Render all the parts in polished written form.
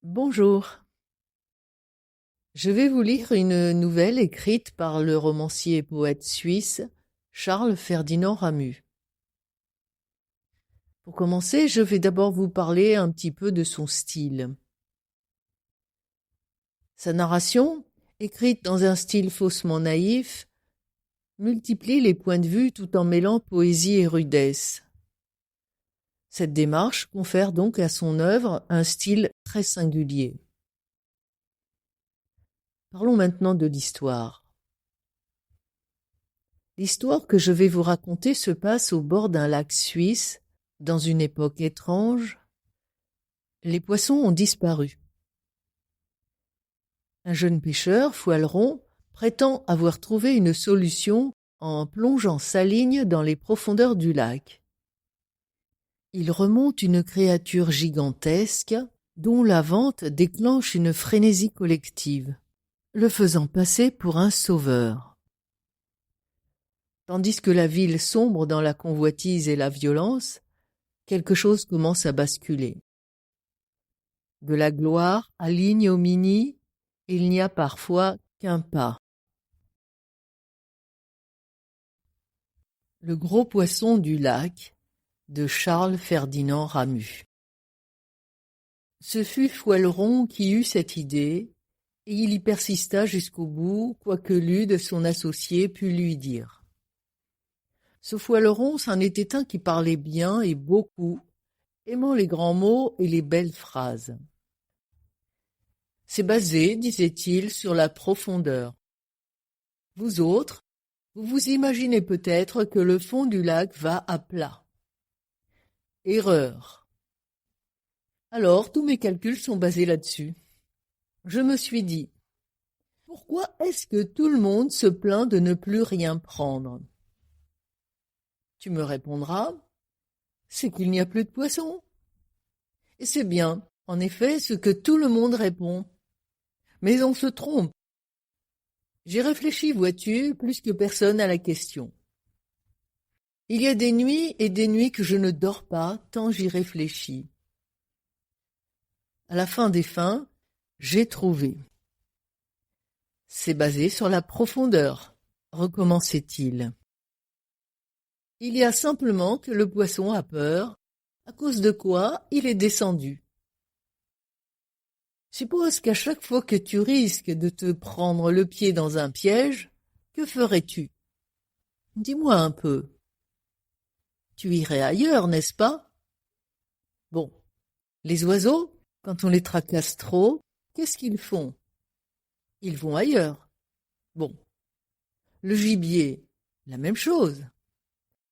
Bonjour. Je vais vous lire une nouvelle écrite par le romancier et poète suisse Charles Ferdinand Ramu. Pour commencer, je vais d'abord vous parler un petit peu de son style. Sa narration, écrite dans un style faussement naïf, multiplie les points de vue tout en mêlant poésie et rudesse. Cette démarche confère donc à son œuvre un style très singulier. Parlons maintenant de l'histoire. L'histoire que je vais vous raconter se passe au bord d'un lac suisse, dans une époque étrange. Les poissons ont disparu. Un jeune pêcheur, Foileron, prétend avoir trouvé une solution en plongeant sa ligne dans les profondeurs du lac. Il remonte une créature gigantesque dont la vente déclenche une frénésie collective, le faisant passer pour un sauveur. Tandis que la ville sombre dans la convoitise et la violence, quelque chose commence à basculer. De la gloire à l'ignominie, il n'y a parfois qu'un pas. Le gros poisson du lac de Charles Ferdinand Ramu. Ce fut Foileron qui eut cette idée, et il y persista jusqu'au bout, quoique Lude, son associé, pût lui dire. Ce Foileron, c'en était un qui parlait bien et beaucoup, aimant les grands mots et les belles phrases. C'est basé, disait-il, sur la profondeur. Vous autres, vous vous imaginez peut-être que le fond du lac va à plat. Erreur. Alors, tous mes calculs sont basés là-dessus. Je me suis dit, pourquoi est-ce que tout le monde se plaint de ne plus rien prendre? Tu me répondras, c'est qu'il n'y a plus de poissons. Et c'est bien, en effet, ce que tout le monde répond. Mais on se trompe. J'ai réfléchi, vois-tu, plus que personne à la question. Il y a des nuits et des nuits que je ne dors pas, tant j'y réfléchis. À la fin des fins, j'ai trouvé. C'est basé sur la profondeur, recommençait-il. Il y a simplement que le poisson a peur, à cause de quoi il est descendu. Suppose qu'à chaque fois que tu risques de te prendre le pied dans un piège, que ferais-tu? Dis-moi un peu. Tu irais ailleurs, n'est-ce pas? Bon, les oiseaux, quand on les tracasse trop, qu'est-ce qu'ils font? Ils vont ailleurs. Bon, le gibier, la même chose.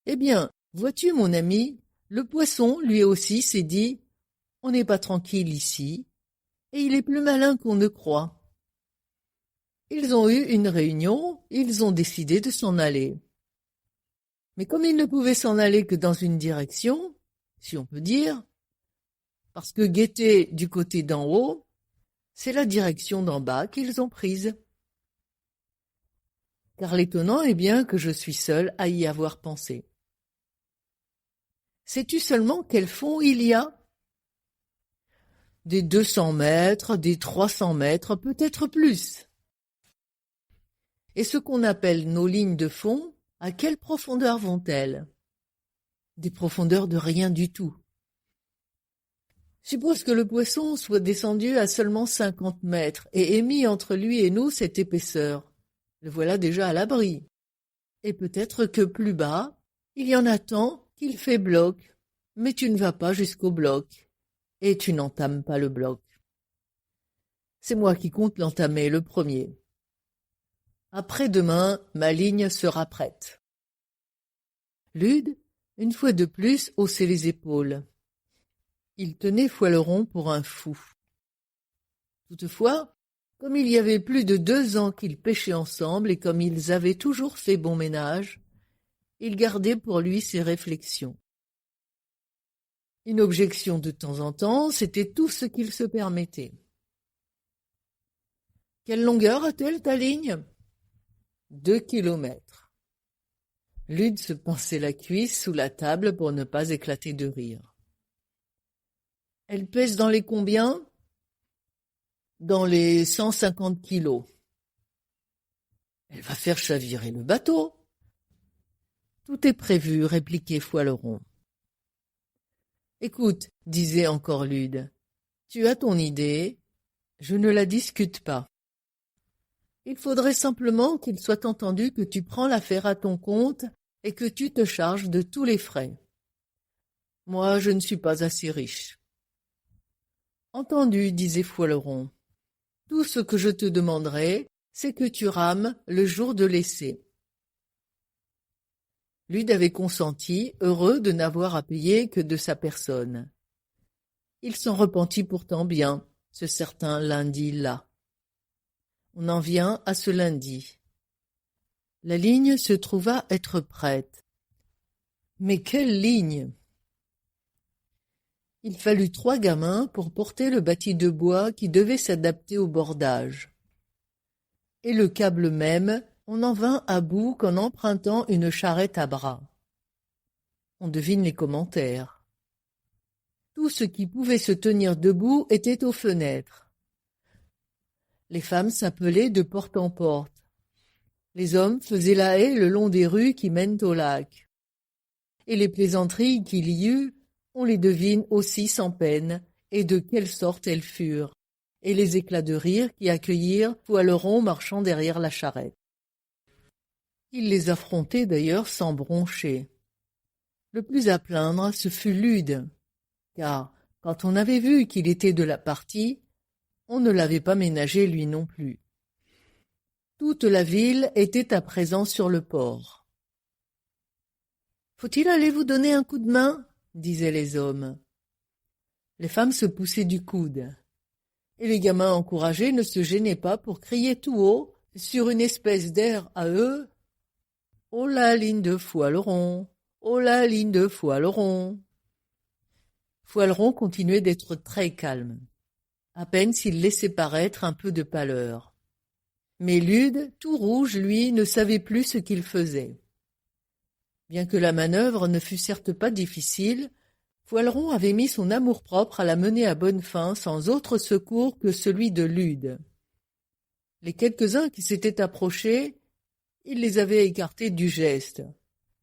Eh bien, vois-tu, mon ami, le poisson, lui aussi, s'est dit « On n'est pas tranquille ici », et il est plus malin qu'on ne croit. Ils ont eu une réunion, ils ont décidé de s'en aller. Mais comme ils ne pouvaient s'en aller que dans une direction, si on peut dire, parce que guetter du côté d'en haut, c'est la direction d'en bas qu'ils ont prise. Car l'étonnant est bien que je suis seul à y avoir pensé. Sais-tu seulement quel fond il y a? Des 200 mètres, des 300 mètres, peut-être plus. Et ce qu'on appelle nos lignes de fond, à quelle profondeur vont-elles? Des profondeurs de rien du tout. Suppose que le poisson soit descendu à seulement 50 mètres et ait mis entre lui et nous cette épaisseur. Le voilà déjà à l'abri. Et peut-être que plus bas, il y en a tant qu'il fait bloc. Mais tu ne vas pas jusqu'au bloc. Et tu n'entames pas le bloc. C'est moi qui compte l'entamer, le premier. Après-demain, ma ligne sera prête. Lude, une fois de plus, haussait les épaules. Il tenait Foileron pour un fou. Toutefois, comme il y avait plus de 2 ans qu'ils pêchaient ensemble et comme ils avaient toujours fait bon ménage, il gardait pour lui ses réflexions. Une objection de temps en temps, c'était tout ce qu'il se permettait. Quelle longueur a-t-elle ta ligne? 2 kilomètres. Lude se pinçait la cuisse sous la table pour ne pas éclater de rire. Elle pèse dans les combien? dans les 150 kilos. Elle va faire chavirer le bateau. Tout est prévu, répliquait Foileron. Écoute, disait encore Lude, tu as ton idée, je ne la discute pas. Il faudrait simplement qu'il soit entendu que tu prends l'affaire à ton compte et que tu te charges de tous les frais. Moi, je ne suis pas assez riche. Entendu, disait Foileron. Tout ce que je te demanderai, c'est que tu rames le jour de l'essai. Lude avait consenti, heureux de n'avoir à payer que de sa personne. Il s'en repentit pourtant bien, ce certain lundi-là. On en vient à ce lundi. La ligne se trouva être prête. Mais quelle ligne! Il fallut 3 gamins pour porter le bâti de bois qui devait s'adapter au bordage. Et le câble même, on en vint à bout qu'en empruntant une charrette à bras. On devine les commentaires. Tout ce qui pouvait se tenir debout était aux fenêtres. Les femmes s'appelaient de porte en porte. Les hommes faisaient la haie le long des rues qui mènent au lac. Et les plaisanteries qu'il y eut, on les devine aussi sans peine, et de quelle sorte elles furent, et les éclats de rire qui accueillirent Foileron marchant derrière la charrette. Il les affrontait d'ailleurs sans broncher. Le plus à plaindre, ce fut Lude, car, quand on avait vu qu'il était de la partie, on ne l'avait pas ménagé lui non plus. Toute la ville était à présent sur le port. « Faut-il aller vous donner un coup de main ?» disaient les hommes. Les femmes se poussaient du coude, et les gamins encouragés ne se gênaient pas pour crier tout haut, sur une espèce d'air à eux, « Oh la ligne de Foileron! Oh la ligne de Foileron !» Foileron continuait d'être très calme, à peine s'il laissait paraître un peu de pâleur. Mais Lude, tout rouge, lui, ne savait plus ce qu'il faisait. Bien que la manœuvre ne fût certes pas difficile, Foileron avait mis son amour-propre à la mener à bonne fin sans autre secours que celui de Lude. Les quelques-uns qui s'étaient approchés, il les avait écartés du geste.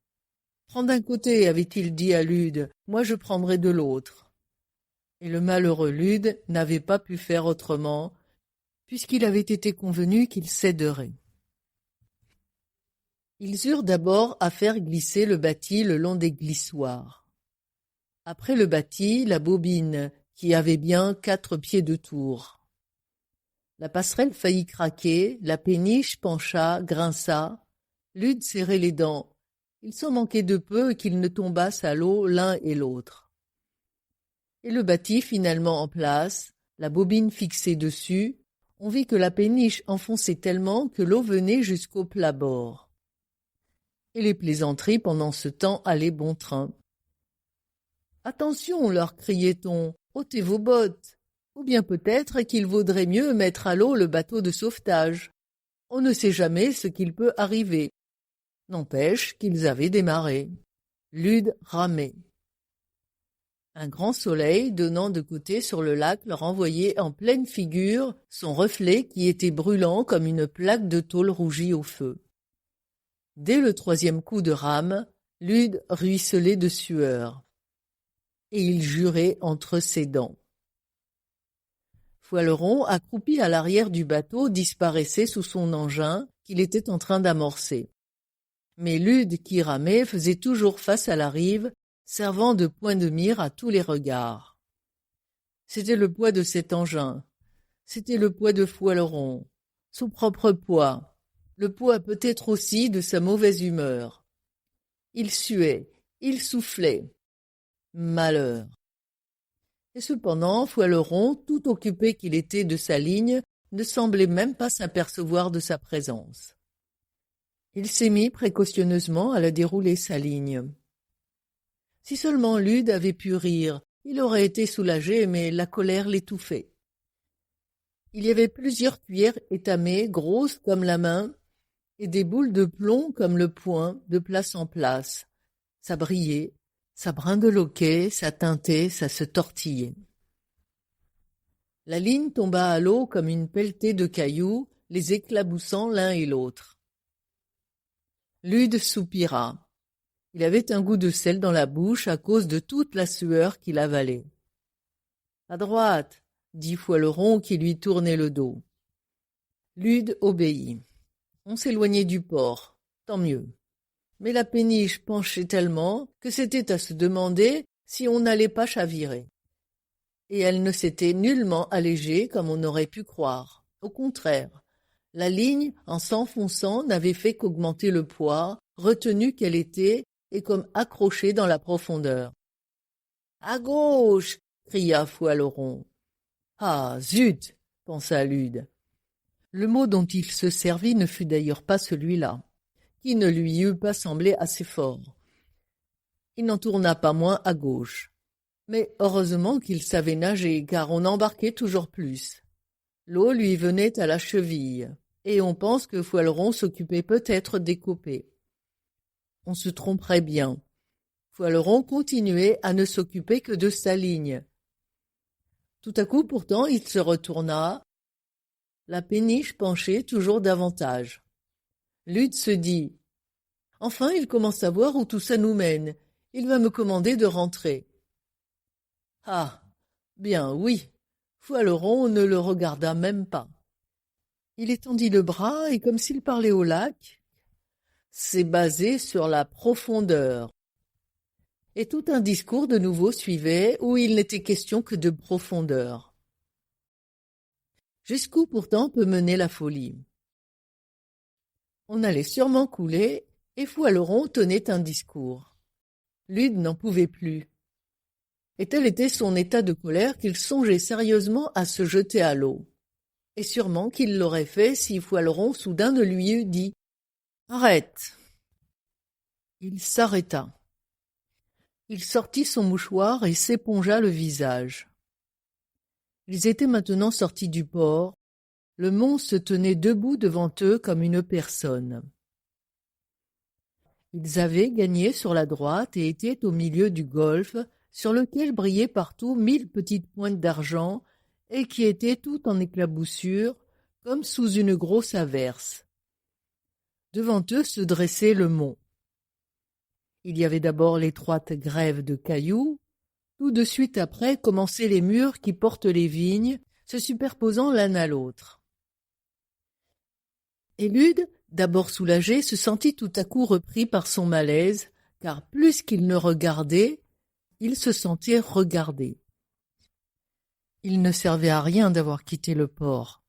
« Prends d'un côté, avait-il dit à Lude, moi je prendrai de l'autre. » Et le malheureux Lude n'avait pas pu faire autrement, puisqu'il avait été convenu qu'il céderait. Ils eurent d'abord à faire glisser le bâti le long des glissoires. Après le bâti, la bobine, qui avait bien 4 pieds de tour. La passerelle faillit craquer, la péniche pencha, grinça. Lude serrait les dents. Il s'en manquait de peu qu'ils ne tombassent à l'eau l'un et l'autre. Et le bâti finalement en place, la bobine fixée dessus, on vit que la péniche enfonçait tellement que l'eau venait jusqu'au plat-bord. Et les plaisanteries pendant ce temps allaient bon train. « Attention, leur criait-on, ôtez vos bottes, ou bien peut-être qu'il vaudrait mieux mettre à l'eau le bateau de sauvetage. On ne sait jamais ce qu'il peut arriver. » N'empêche qu'ils avaient démarré. Lude ramait. Un grand soleil donnant de côté sur le lac leur envoyait en pleine figure son reflet qui était brûlant comme une plaque de tôle rougie au feu. Dès le 3e coup de rame, Lude ruisselait de sueur. Et il jurait entre ses dents. Foileron, accroupi à l'arrière du bateau, disparaissait sous son engin qu'il était en train d'amorcer. Mais Lude, qui ramait, faisait toujours face à la rive, servant de point de mire à tous les regards. C'était le poids de cet engin, c'était le poids de Foileron, son propre poids, le poids peut-être aussi de sa mauvaise humeur. Il suait, il soufflait. Malheur. Et cependant, Foileron, tout occupé qu'il était de sa ligne, ne semblait même pas s'apercevoir de sa présence. Il s'est mis précautionneusement à la dérouler sa ligne. Si seulement Lude avait pu rire, il aurait été soulagé, mais la colère l'étouffait. Il y avait plusieurs cuillères étamées, grosses comme la main, et des boules de plomb comme le poing, de place en place. Ça brillait, ça brindeloquait, ça teintait, ça se tortillait. La ligne tomba à l'eau comme une pelletée de cailloux, les éclaboussant l'un et l'autre. Lude soupira. Il avait un goût de sel dans la bouche à cause de toute la sueur qu'il avalait. « À droite !» dit Foualeron qui lui tournait le dos. Lude obéit. On s'éloignait du port, tant mieux. Mais la péniche penchait tellement que c'était à se demander si on n'allait pas chavirer. Et elle ne s'était nullement allégée comme on aurait pu croire. Au contraire, la ligne, en s'enfonçant, n'avait fait qu'augmenter le poids, retenue qu'elle était, et comme accrochée dans la profondeur. « À gauche !» cria Foualeron. « Ah, zut !» pensa Lude. Le mot dont il se servit ne fut d'ailleurs pas celui-là, qui ne lui eût pas semblé assez fort. Il n'en tourna pas moins à gauche. Mais heureusement qu'il savait nager, car on embarquait toujours plus. L'eau lui venait à la cheville, et on pense que Foualeron s'occupait peut-être d'écoper. On se tromperait bien. Foualeron continuait à ne s'occuper que de sa ligne. Tout à coup, pourtant, il se retourna. La péniche penchait toujours davantage. Lude se dit « Enfin, il commence à voir où tout ça nous mène. Il va me commander de rentrer. » Ah, bien oui, Foualeron ne le regarda même pas. Il étendit le bras et, comme s'il parlait au lac, c'est basé sur la profondeur. Et tout un discours de nouveau suivait où il n'était question que de profondeur. Jusqu'où pourtant peut mener la folie? On allait sûrement couler et Foualeron tenait un discours. Lude n'en pouvait plus. Et tel était son état de colère qu'il songeait sérieusement à se jeter à l'eau. Et sûrement qu'il l'aurait fait si Foualeron soudain ne lui eût dit « Arrête !» Il s'arrêta. Il sortit son mouchoir et s'épongea le visage. Ils étaient maintenant sortis du port. Le mont se tenait debout devant eux comme une personne. Ils avaient gagné sur la droite et étaient au milieu du golfe, sur lequel brillaient partout 1000 petites pointes d'argent et qui était tout en éclaboussures, comme sous une grosse averse. Devant eux se dressait le mont. Il y avait d'abord l'étroite grève de cailloux. Tout de suite après commençaient les murs qui portent les vignes, se superposant l'un à l'autre. Et Lude, d'abord soulagé, se sentit tout à coup repris par son malaise, car plus qu'il ne regardait, il se sentait regardé. Il ne servait à rien d'avoir quitté le port.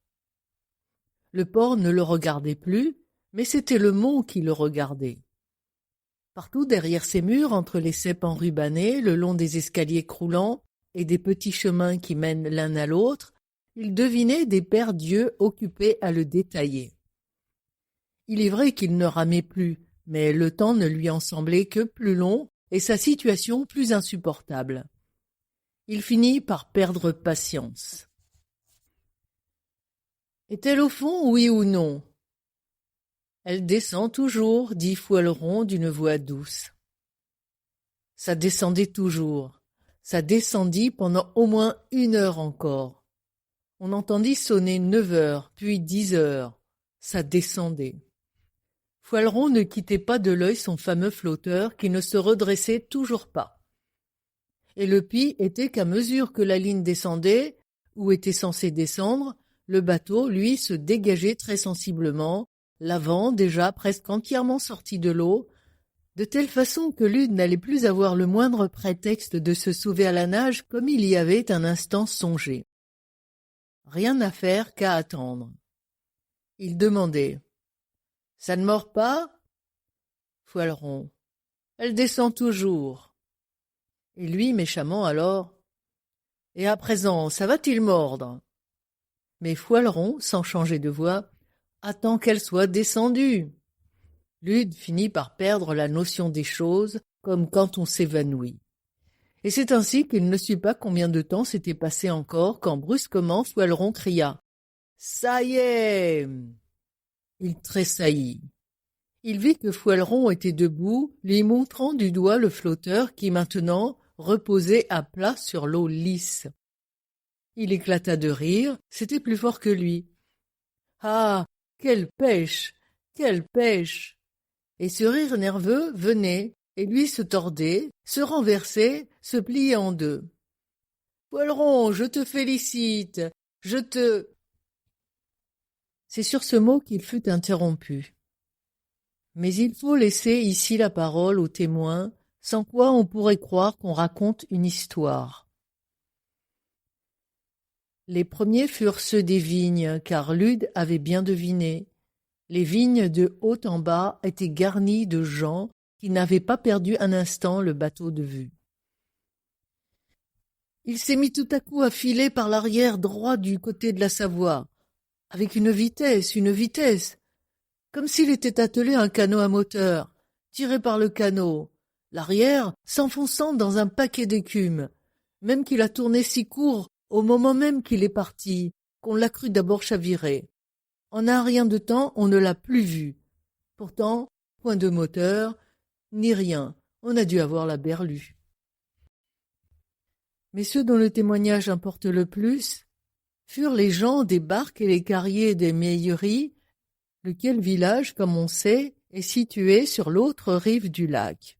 Le port ne le regardait plus, mais c'était le mont qui le regardait. Partout derrière ces murs, entre les ceps enrubannées, le long des escaliers croulants et des petits chemins qui mènent l'un à l'autre, il devinait des paires d'yeux occupés à le détailler. Il est vrai qu'il ne ramait plus, mais le temps ne lui en semblait que plus long et sa situation plus insupportable. Il finit par perdre patience. « Est-elle au fond, oui ou non ?» « Elle descend toujours, » dit Foualeron d'une voix douce. Ça descendait toujours. Ça descendit pendant au moins 1 heure encore. On entendit sonner 9 heures, puis 10 heures. Ça descendait. Foualeron ne quittait pas de l'œil son fameux flotteur qui ne se redressait toujours pas. Et le pis était qu'à mesure que la ligne descendait, ou était censée descendre, le bateau, lui, se dégageait très sensiblement, l'avant déjà presque entièrement sorti de l'eau, de telle façon que Lude n'allait plus avoir le moindre prétexte de se sauver à la nage comme il y avait un instant songé. Rien à faire qu'à attendre. Il demandait « Ça ne mord pas ?» Foualeron. « Elle descend toujours. » Et lui, méchamment alors « Et à présent, ça va-t-il mordre ?» Mais Foualeron, sans changer de voix, attend qu'elle soit descendue. Lude finit par perdre la notion des choses, comme quand on s'évanouit. Et c'est ainsi qu'il ne sut pas combien de temps s'était passé encore, quand brusquement Foualeron cria « Ça y est !» Il tressaillit. Il vit que Foualeron était debout, lui montrant du doigt le flotteur qui maintenant reposait à plat sur l'eau lisse. Il éclata de rire, c'était plus fort que lui. Ah, quelle pêche! Quelle pêche! Et ce rire nerveux venait, et lui se tordait, se renversait, se pliait en deux. Poileron, je te félicite, je te... C'est sur ce mot qu'il fut interrompu. Mais il faut laisser ici la parole aux témoins, sans quoi on pourrait croire qu'on raconte une histoire. Les premiers furent ceux des vignes, car Lude avait bien deviné. Les vignes de haut en bas étaient garnies de gens qui n'avaient pas perdu un instant le bateau de vue. Il s'est mis tout à coup à filer par l'arrière droit du côté de la Savoie, avec une vitesse, comme s'il était attelé à un canot à moteur, tiré par le canot, l'arrière s'enfonçant dans un paquet d'écume, même qu'il a tourné si court au moment même qu'il est parti, qu'on l'a cru d'abord chavirer. En un rien de temps, on ne l'a plus vu. Pourtant, point de moteur, ni rien, on a dû avoir la berlue. Mais ceux dont le témoignage importe le plus furent les gens des barques et les carriers des Meilleries, lequel village, comme on sait, est situé sur l'autre rive du lac.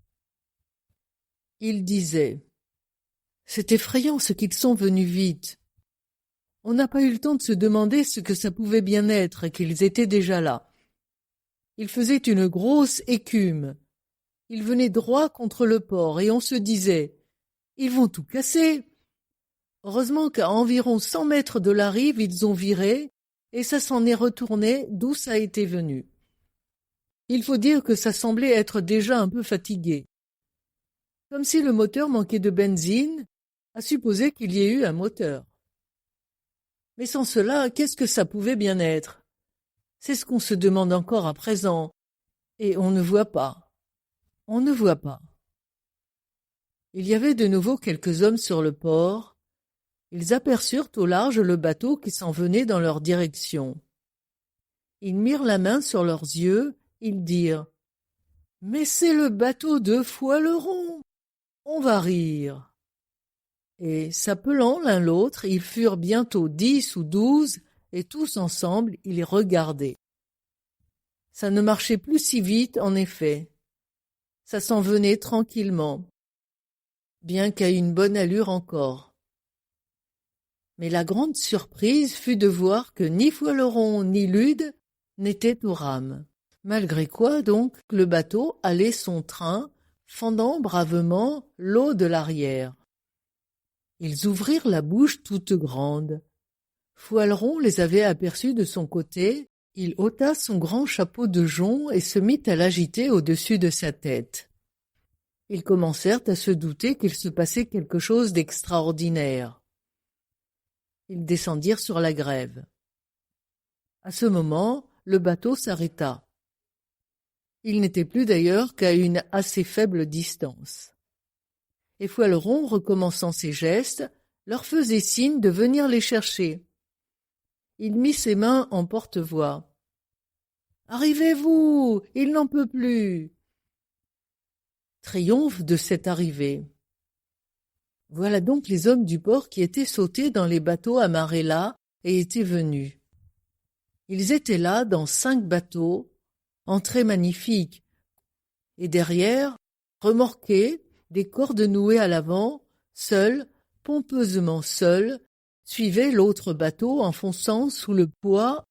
Ils disaient « C'est effrayant ce qu'ils sont venus vite. On n'a pas eu le temps de se demander ce que ça pouvait bien être qu'ils étaient déjà là. Il faisait une grosse écume. Ils venaient droit contre le port et on se disait « Ils vont tout casser !» Heureusement qu'à environ 100 mètres de la rive, ils ont viré et ça s'en est retourné d'où ça a été venu. Il faut dire que ça semblait être déjà un peu fatigué. Comme si le moteur manquait de benzine, à supposer qu'il y ait eu un moteur. Mais sans cela, qu'est-ce que ça pouvait bien être? C'est ce qu'on se demande encore à présent, et on ne voit pas. On ne voit pas. Il y avait de nouveau quelques hommes sur le port. Ils aperçurent au large le bateau qui s'en venait dans leur direction. Ils mirent la main sur leurs yeux, ils dirent « Mais c'est le bateau de Foileron! On va rire !» Et, s'appelant l'un l'autre, ils furent bientôt 10 ou 12, et tous ensemble, ils regardaient. Ça ne marchait plus si vite, en effet. Ça s'en venait tranquillement, bien qu'à une bonne allure encore. Mais la grande surprise fut de voir que ni Foileron ni Lude n'étaient aux rames. Malgré quoi, donc, le bateau allait son train, fendant bravement l'eau de l'arrière. Ils ouvrirent la bouche toute grande. Foileron les avait aperçus de son côté, il ôta son grand chapeau de jonc et se mit à l'agiter au-dessus de sa tête. Ils commencèrent à se douter qu'il se passait quelque chose d'extraordinaire. Ils descendirent sur la grève. À ce moment, le bateau s'arrêta. Il n'était plus d'ailleurs qu'à une assez faible distance. Et Foileron, recommençant ses gestes, leur faisait signe de venir les chercher. Il mit ses mains en porte-voix. « Arrivez-vous, il n'en peut plus !» Triomphe de cette arrivée. Voilà donc les hommes du port qui étaient sautés dans les bateaux amarrés là et étaient venus. Ils étaient là dans 5 bateaux, entrées magnifiques, et derrière, remorqués, des cordes nouées à l'avant, seuls, pompeusement seuls, suivaient l'autre bateau enfonçant sous le poids,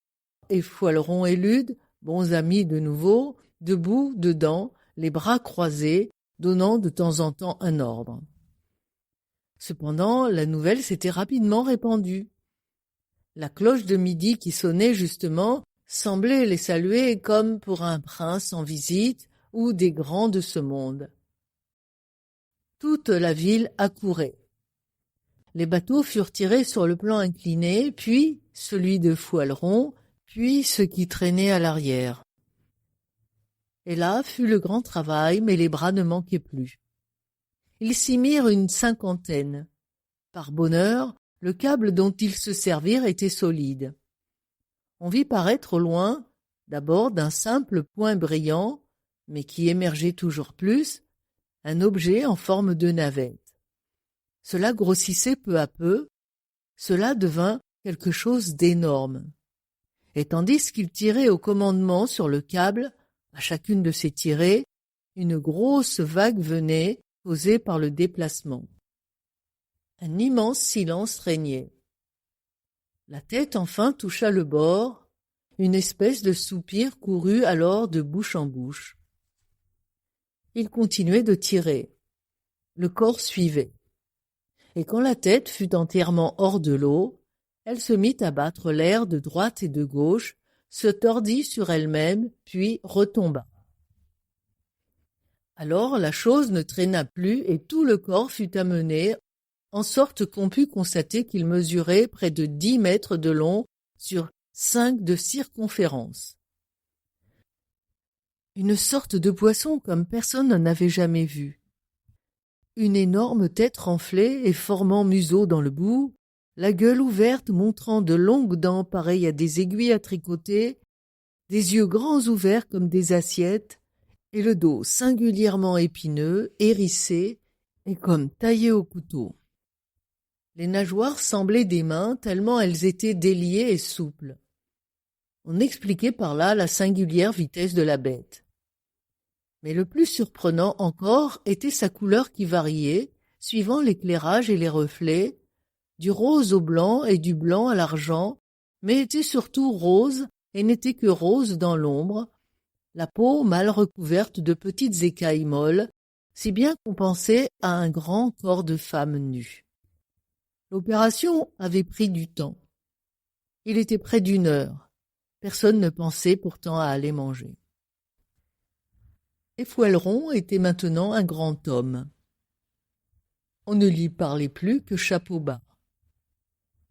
et Foileron et Lude, bons amis de nouveau, debout dedans, les bras croisés, donnant de temps en temps un ordre. Cependant, la nouvelle s'était rapidement répandue. La cloche de midi qui sonnait justement semblait les saluer comme pour un prince en visite ou des grands de ce monde. Toute la ville accourait. Les bateaux furent tirés sur le plan incliné, puis celui de Foileron, puis ceux qui traînaient à l'arrière. Et là fut le grand travail, mais les bras ne manquaient plus. Ils s'y mirent une 50aine. Par bonheur, le câble dont ils se servirent était solide. On vit paraître au loin, d'abord d'un simple point brillant, mais qui émergeait toujours plus, un objet en forme de navette. Cela grossissait peu à peu, cela devint quelque chose d'énorme. Et tandis qu'il tirait au commandement sur le câble, à chacune de ces tirées, une grosse vague venait, causée par le déplacement. Un immense silence régnait. La tête enfin toucha le bord, une espèce de soupir courut alors de bouche en bouche. Il continuait de tirer. Le corps suivait. Et quand la tête fut entièrement hors de l'eau, elle se mit à battre l'air de droite et de gauche, se tordit sur elle-même, puis retomba. Alors la chose ne traîna plus et tout le corps fut amené, en sorte qu'on put constater qu'il mesurait près de 10 mètres de long sur 5 de circonférence. Une sorte de poisson comme personne n'en avait jamais vu. Une énorme tête renflée et formant museau dans le bout, la gueule ouverte montrant de longues dents pareilles à des aiguilles à tricoter, des yeux grands ouverts comme des assiettes, et le dos singulièrement épineux, hérissé, et comme taillé au couteau. Les nageoires semblaient des mains tellement elles étaient déliées et souples. On expliquait par là la singulière vitesse de la bête. Mais le plus surprenant encore était sa couleur qui variait, suivant l'éclairage et les reflets, du rose au blanc et du blanc à l'argent, mais était surtout rose et n'était que rose dans l'ombre, la peau mal recouverte de petites écailles molles, si bien qu'on pensait à un grand corps de femme nue. L'opération avait pris du temps. Il était près d'1 heure. Personne ne pensait pourtant à aller manger. Et Fouelleron était maintenant un grand homme. On ne lui parlait plus que chapeau bas.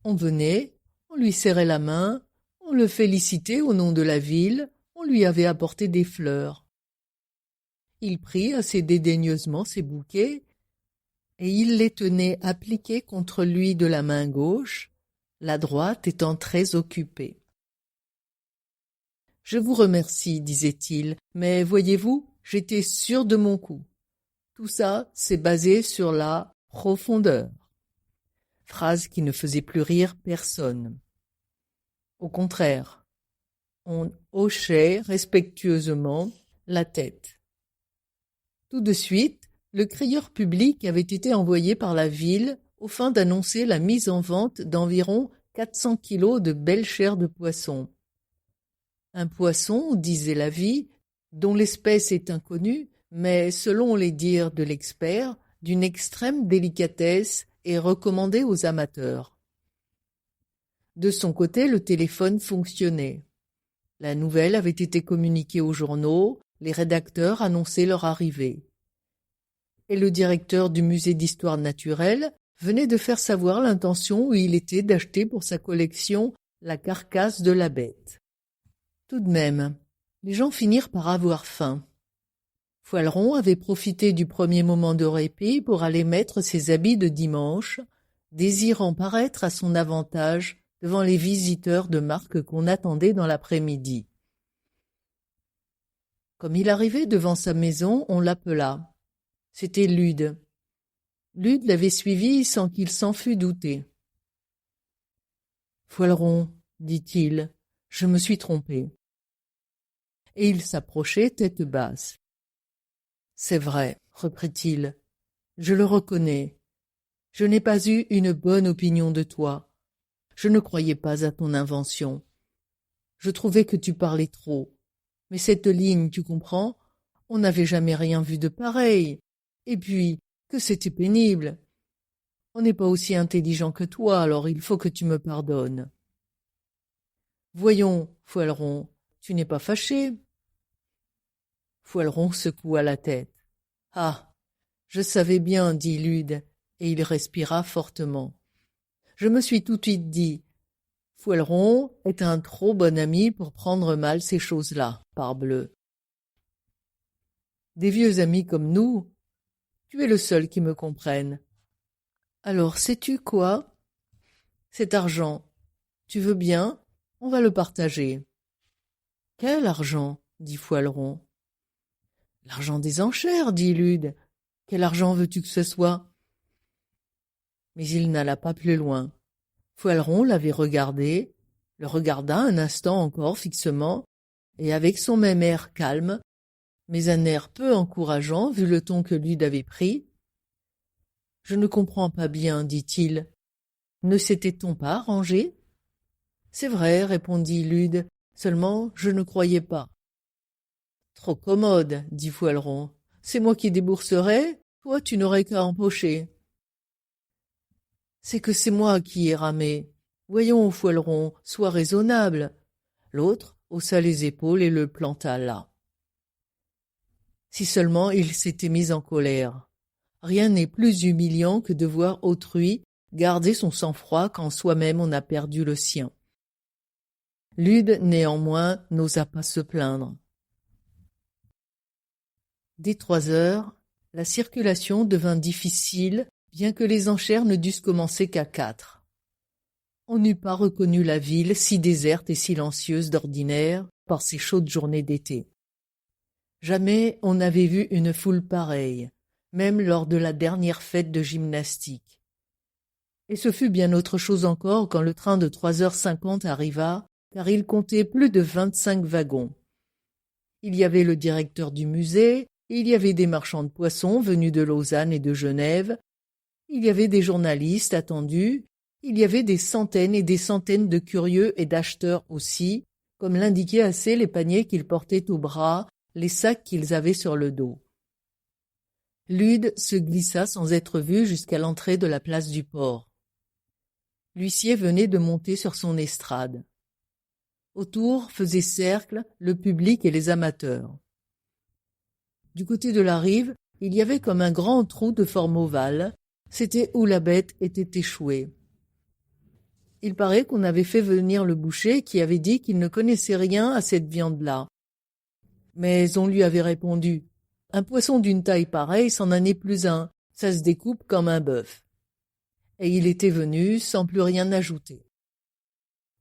On venait, on lui serrait la main, on le félicitait au nom de la ville, on lui avait apporté des fleurs. Il prit assez dédaigneusement ses bouquets, et il les tenait appliqués contre lui de la main gauche, la droite étant très occupée. « Je vous remercie, disait-il, mais voyez-vous, j'étais sûr de mon coup. Tout ça, c'est basé sur la profondeur. » Phrase qui ne faisait plus rire personne. Au contraire, on hochait respectueusement la tête. Tout de suite, le crieur public avait été envoyé par la ville aux fins d'annoncer la mise en vente d'environ 400 kilos de belle chair de poisson. Un poisson, disait l'avis, dont l'espèce est inconnue, mais selon les dires de l'expert, d'une extrême délicatesse et recommandé aux amateurs. De son côté, le téléphone fonctionnait. La nouvelle avait été communiquée aux journaux, les rédacteurs annonçaient leur arrivée. Et le directeur du musée d'histoire naturelle venait de faire savoir l'intention où il était d'acheter pour sa collection la carcasse de la bête. Tout de même, les gens finirent par avoir faim. Fouelleron avait profité du premier moment de répit pour aller mettre ses habits de dimanche, désirant paraître à son avantage devant les visiteurs de marque qu'on attendait dans l'après-midi. Comme il arrivait devant sa maison, on l'appela. C'était Lude. Lude l'avait suivi sans qu'il s'en fût douté. « Fouelleron, dit-il, je me suis trompé. » Et il s'approchait tête basse. « C'est vrai, reprit-il, je le reconnais. Je n'ai pas eu une bonne opinion de toi. Je ne croyais pas à ton invention. Je trouvais que tu parlais trop. Mais cette ligne, tu comprends, on n'avait jamais rien vu de pareil. Et puis, que c'était pénible. On n'est pas aussi intelligent que toi, alors il faut que tu me pardonnes. Voyons, Fouelleron, tu n'es pas fâché? Fouelleron secoua la tête. Ah, je savais bien, dit Lude, et il respira fortement. Je me suis tout de suite dit, Fouelleron est un trop bon ami pour prendre mal ces choses-là, parbleu. Des vieux amis comme nous, tu es le seul qui me comprenne. Alors, sais-tu quoi? Cet argent, tu veux bien? On va le partager. Quel argent? Dit Fouelleron. L'argent des enchères, dit Lude. Quel argent veux-tu que ce soit? Mais il n'alla pas plus loin. Poileron l'avait regardé, le regarda un instant encore fixement, et avec son même air calme, mais un air peu encourageant vu le ton que Lude avait pris. « Je ne comprends pas bien, dit-il. Ne s'était-on pas arrangé ?»« C'est vrai, répondit Lude, seulement je ne croyais pas. »« Trop commode, dit Poileron. C'est moi qui débourserai, toi tu n'aurais qu'à empocher. »« C'est que c'est moi qui ai ramé. Voyons, Poileron, sois raisonnable. » L'autre haussa les épaules et le planta là. Si seulement il s'était mis en colère. Rien n'est plus humiliant que de voir autrui garder son sang-froid quand soi-même on a perdu le sien. Lude, néanmoins, n'osa pas se plaindre. Dès 3 heures, la circulation devint difficile, bien que les enchères ne dussent commencer qu'à 4. On n'eût pas reconnu la ville si déserte et silencieuse d'ordinaire par ces chaudes journées d'été. Jamais on n'avait vu une foule pareille, même lors de la dernière fête de gymnastique. Et ce fut bien autre chose encore quand le train de 3h50 arriva, car il comptait plus de 25 wagons. Il y avait le directeur du musée, il y avait des marchands de poissons venus de Lausanne et de Genève, il y avait des journalistes attendus, il y avait des centaines et des centaines de curieux et d'acheteurs aussi, comme l'indiquaient assez les paniers qu'ils portaient au bras, les sacs qu'ils avaient sur le dos. Lude se glissa sans être vu jusqu'à l'entrée de la place du port. L'huissier venait de monter sur son estrade. Autour faisaient cercle le public et les amateurs. Du côté de la rive, il y avait comme un grand trou de forme ovale, c'était où la bête était échouée. Il paraît qu'on avait fait venir le boucher qui avait dit qu'il ne connaissait rien à cette viande-là. Mais on lui avait répondu « Un poisson d'une taille pareille, c'en n'est plus un, ça se découpe comme un bœuf. » Et il était venu sans plus rien ajouter.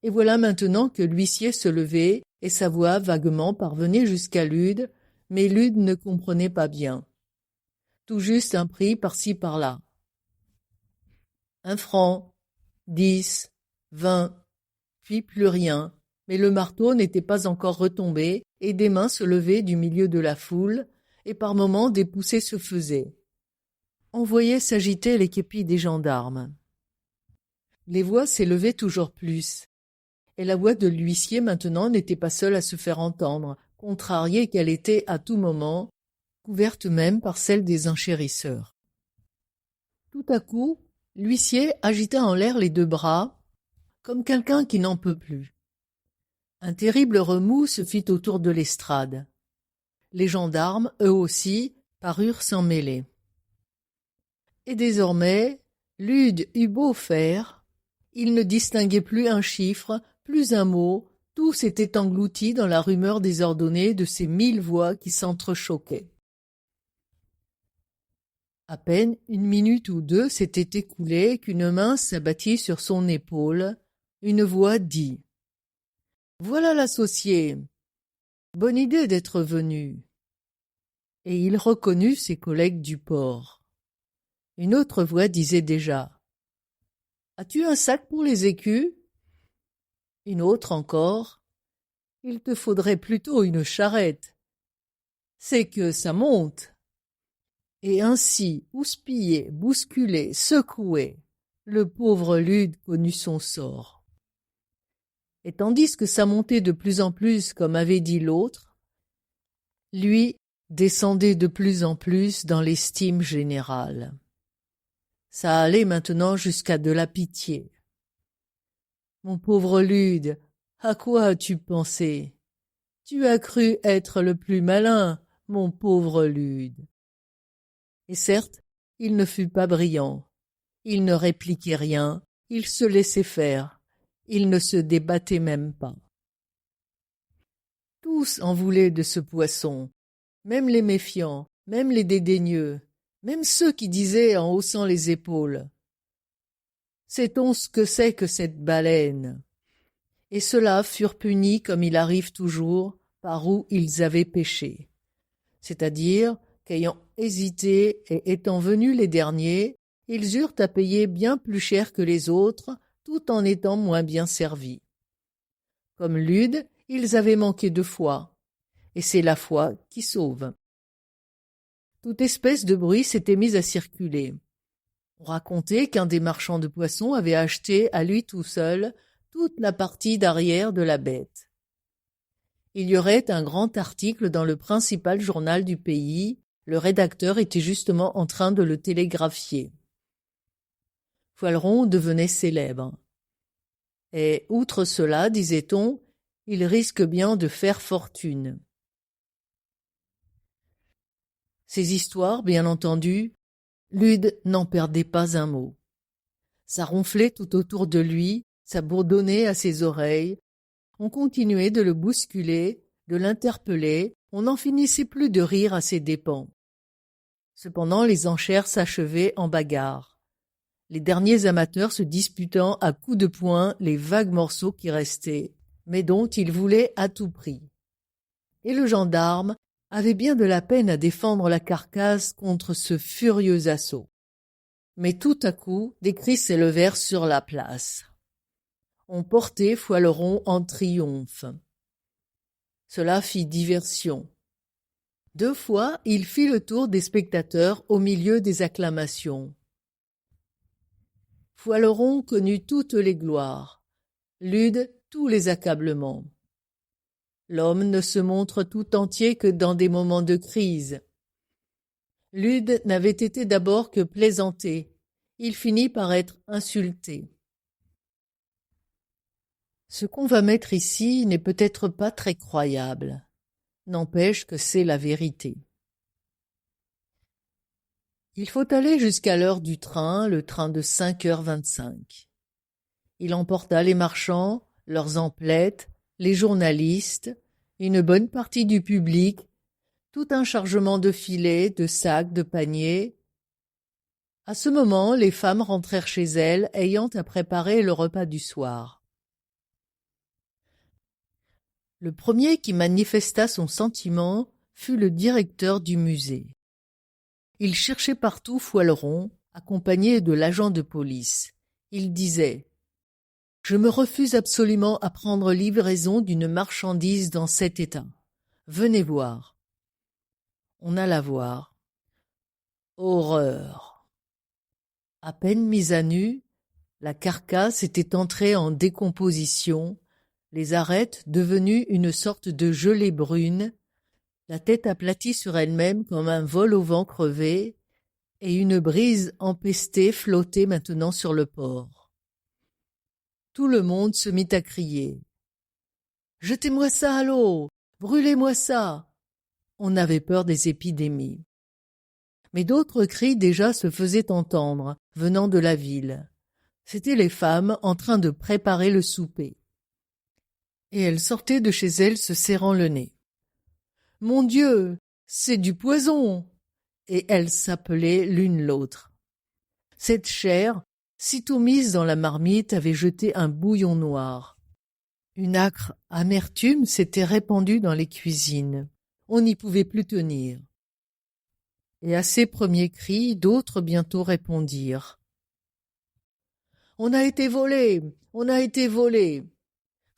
Et voilà maintenant que l'huissier se levait et sa voix vaguement parvenait jusqu'à Lude, mais Lude ne comprenait pas bien. Tout juste un prix par-ci par-là. 1 franc, 10, 20, puis plus rien, mais le marteau n'était pas encore retombé et des mains se levaient du milieu de la foule et par moments des poussées se faisaient. On voyait s'agiter les képis des gendarmes. Les voix s'élevaient toujours plus, et la voix de l'huissier maintenant n'était pas seule à se faire entendre, contrariée qu'elle était à tout moment, couverte même par celle des enchérisseurs. Tout à coup, l'huissier agita en l'air les 2 bras, comme quelqu'un qui n'en peut plus. Un terrible remous se fit autour de l'estrade. Les gendarmes, eux aussi, parurent s'en mêler. Et désormais, Lude eut beau faire, il ne distinguait plus un chiffre, plus un mot, tout s'était englouti dans la rumeur désordonnée de ces 1000 voix qui s'entrechoquaient. À peine 1 minute ou 2 s'était écoulée qu'une main s'abattit sur son épaule, une voix dit « Voilà l'associé. Bonne idée d'être venu. » Et il reconnut ses collègues du port. Une autre voix disait déjà « As-tu un sac pour les écus ?» Une autre encore « Il te faudrait plutôt une charrette. C'est que ça monte. » Et ainsi, houspillé, bousculé, secoué, le pauvre Lude connut son sort. Et tandis que ça montait de plus en plus, comme avait dit l'autre, lui descendait de plus en plus dans l'estime générale. Ça allait maintenant jusqu'à de la pitié. Mon pauvre Lude, à quoi as-tu pensé? Tu as cru être le plus malin, mon pauvre Lude. Et certes, il ne fut pas brillant. Il ne répliquait rien, il se laissait faire, il ne se débattait même pas. Tous en voulaient de ce poisson, même les méfiants, même les dédaigneux, même ceux qui disaient en haussant les épaules « Sait-on ce que c'est que cette baleine ?» Et ceux-là furent punis comme il arrive toujours, par où ils avaient péché. C'est-à-dire qu'ayant hésité et étant venus les derniers, ils eurent à payer bien plus cher que les autres tout en étant moins bien servis. Comme Lude, ils avaient manqué de foi, et c'est la foi qui sauve. Toute espèce de bruit s'était mise à circuler. On racontait qu'un des marchands de poissons avait acheté à lui tout seul toute la partie d'arrière de la bête. Il y aurait un grand article dans le principal journal du pays, le rédacteur était justement en train de le télégraphier. Foileron devenait célèbre. Et, outre cela, disait-on, il risque bien de faire fortune. Ces histoires, bien entendu, Lude n'en perdait pas un mot. Ça ronflait tout autour de lui, ça bourdonnait à ses oreilles. On continuait de le bousculer, de l'interpeller, on n'en finissait plus de rire à ses dépens. Cependant, les enchères s'achevaient en bagarre, les derniers amateurs se disputant à coups de poing les vagues morceaux qui restaient, mais dont ils voulaient à tout prix. Et le gendarme avait bien de la peine à défendre la carcasse contre ce furieux assaut. Mais tout à coup, des cris s'élevèrent sur la place. On portait Foileron en triomphe. Cela fit diversion. 2 fois, il fit le tour des spectateurs au milieu des acclamations. Foileron connut toutes les gloires, Lude tous les accablements. L'homme ne se montre tout entier que dans des moments de crise. Lude n'avait été d'abord que plaisanté, il finit par être insulté. Ce qu'on va mettre ici n'est peut-être pas très croyable, n'empêche que c'est la vérité. Il faut aller jusqu'à l'heure du train, le train de 5h25. Il emporta les marchands, leurs emplettes, les journalistes, une bonne partie du public, tout un chargement de filets, de sacs, de paniers. À ce moment, les femmes rentrèrent chez elles, ayant à préparer le repas du soir. Le premier qui manifesta son sentiment fut le directeur du musée. Il cherchait partout Foileron, accompagné de l'agent de police. Il disait « Je me refuse absolument à prendre livraison d'une marchandise dans cet état. Venez voir. » On alla voir. Horreur! À peine mise à nu, la carcasse était entrée en décomposition, les arêtes devenues une sorte de gelée brune, la tête aplatie sur elle-même comme un vol au vent crevé, et une brise empestée flottait maintenant sur le port. Tout le monde se mit à crier. « Jetez-moi ça à l'eau! Brûlez-moi ça !» On avait peur des épidémies. Mais d'autres cris déjà se faisaient entendre, venant de la ville. C'étaient les femmes en train de préparer le souper. Et elles sortaient de chez elles se serrant le nez. « Mon Dieu, c'est du poison !» Et elles s'appelaient l'une l'autre. Cette chair, sitôt mise dans la marmite, avait jeté un bouillon noir. Une âcre amertume s'était répandue dans les cuisines. On n'y pouvait plus tenir. Et à ces premiers cris, d'autres bientôt répondirent. « On a été volé! On a été volé !»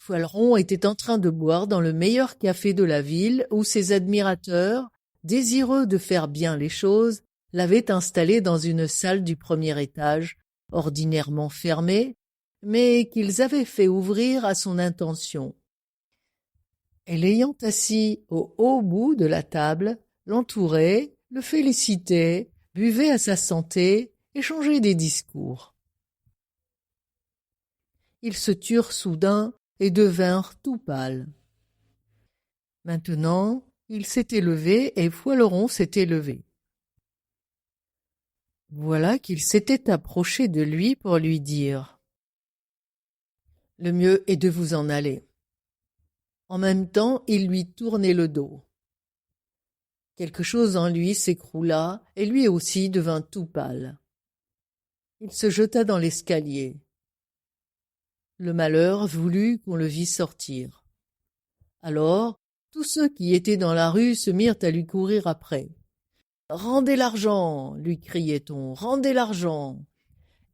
Foileron était en train de boire dans le meilleur café de la ville où ses admirateurs, désireux de faire bien les choses, l'avaient installé dans une salle du premier étage, ordinairement fermée, mais qu'ils avaient fait ouvrir à son intention. Et l'ayant assis au haut bout de la table, l'entourait, le félicitait, buvait à sa santé, échangeait des discours. Ils se turent soudain et devinrent tout pâles. Maintenant, il s'était levé et Foileron s'était levé. Voilà qu'il s'était approché de lui pour lui dire « Le mieux est de vous en aller. » En même temps, il lui tournait le dos. Quelque chose en lui s'écroula et lui aussi devint tout pâle. Il se jeta dans l'escalier. Le malheur voulut qu'on le vît sortir. Alors, tous ceux qui étaient dans la rue se mirent à lui courir après. « Rendez l'argent !» lui criait-on, « rendez l'argent !»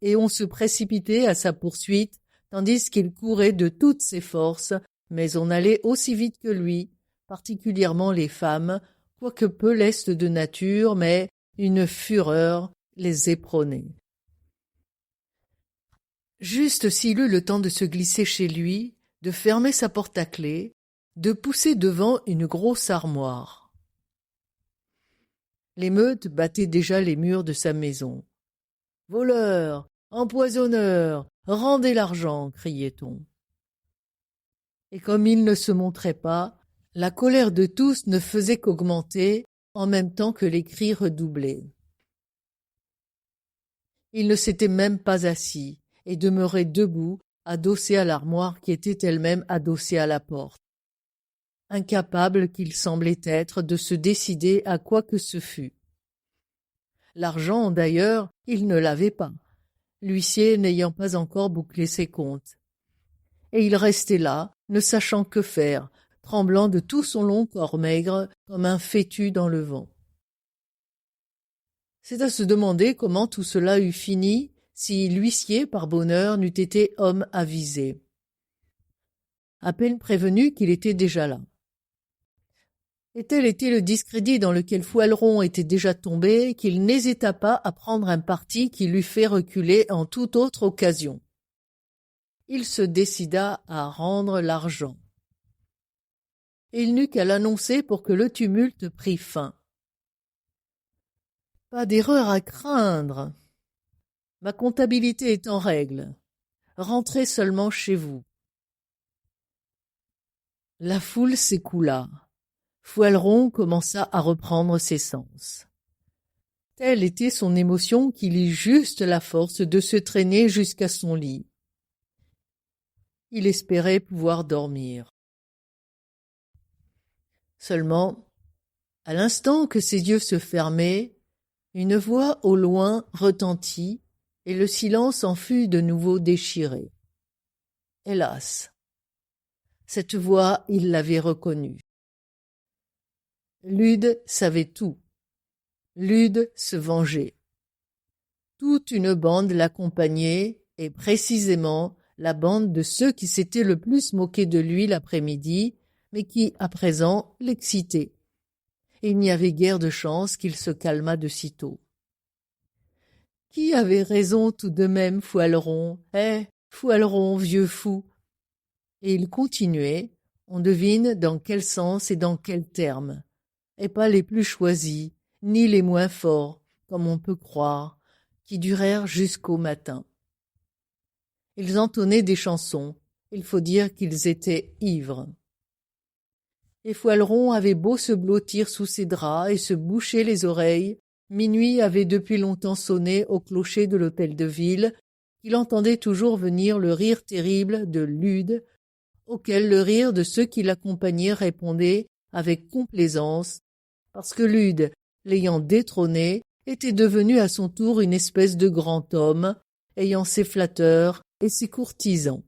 Et on se précipitait à sa poursuite tandis qu'il courait de toutes ses forces, mais on allait aussi vite que lui, particulièrement les femmes, quoique peu lestes de nature, mais une fureur les éprenait. Juste s'il eut le temps de se glisser chez lui, de fermer sa porte à clé, de pousser devant une grosse armoire. L'émeute battait déjà les murs de sa maison. « Voleurs, empoisonneurs, rendez l'argent !» criait-on. Et comme il ne se montrait pas, la colère de tous ne faisait qu'augmenter en même temps que les cris redoublaient. Il ne s'était même pas assis et demeurait debout, adossé à l'armoire qui était elle-même adossée à la porte, incapable qu'il semblait être de se décider à quoi que ce fût. L'argent, d'ailleurs, il ne l'avait pas, l'huissier n'ayant pas encore bouclé ses comptes. Et il restait là, ne sachant que faire, tremblant de tout son long corps maigre, comme un fétu dans le vent. C'est à se demander comment tout cela eût fini si l'huissier, par bonheur, n'eût été homme avisé. À peine prévenu qu'il était déjà là. Et tel était le discrédit dans lequel Foualeron était déjà tombé qu'il n'hésita pas à prendre un parti qui l'eût fait reculer en toute autre occasion. Il se décida à rendre l'argent. Il n'eut qu'à l'annoncer pour que le tumulte prît fin. « Pas d'erreur à craindre. Ma comptabilité est en règle. Rentrez seulement chez vous. » La foule s'écoula. Foualeron commença à reprendre ses sens. Telle était son émotion qu'il eut juste la force de se traîner jusqu'à son lit. Il espérait pouvoir dormir. Seulement, à l'instant que ses yeux se fermaient, une voix au loin retentit et le silence en fut de nouveau déchiré. Hélas! Cette voix, il l'avait reconnue. Lude savait tout. Lude se vengeait. Toute une bande l'accompagnait, et précisément la bande de ceux qui s'étaient le plus moqués de lui l'après-midi, mais qui, à présent, l'excitaient. Et il n'y avait guère de chance qu'il se calmât de sitôt. Qui avait raison tout de même, Foualeron? Foualeron, vieux fou! Et il continuait, on devine dans quel sens et dans quels termes, et pas les plus choisis, ni les moins forts, comme on peut croire, qui durèrent jusqu'au matin. Ils entonnaient des chansons, il faut dire qu'ils étaient ivres. Et Foualeron avait beau se blottir sous ses draps et se boucher les oreilles, minuit avait depuis longtemps sonné au clocher de l'hôtel de ville, qu'il entendait toujours venir le rire terrible de Lude, auquel le rire de ceux qui l'accompagnaient répondait avec complaisance, parce que Lude, l'ayant détrôné, était devenu à son tour une espèce de grand homme, ayant ses flatteurs et ses courtisans.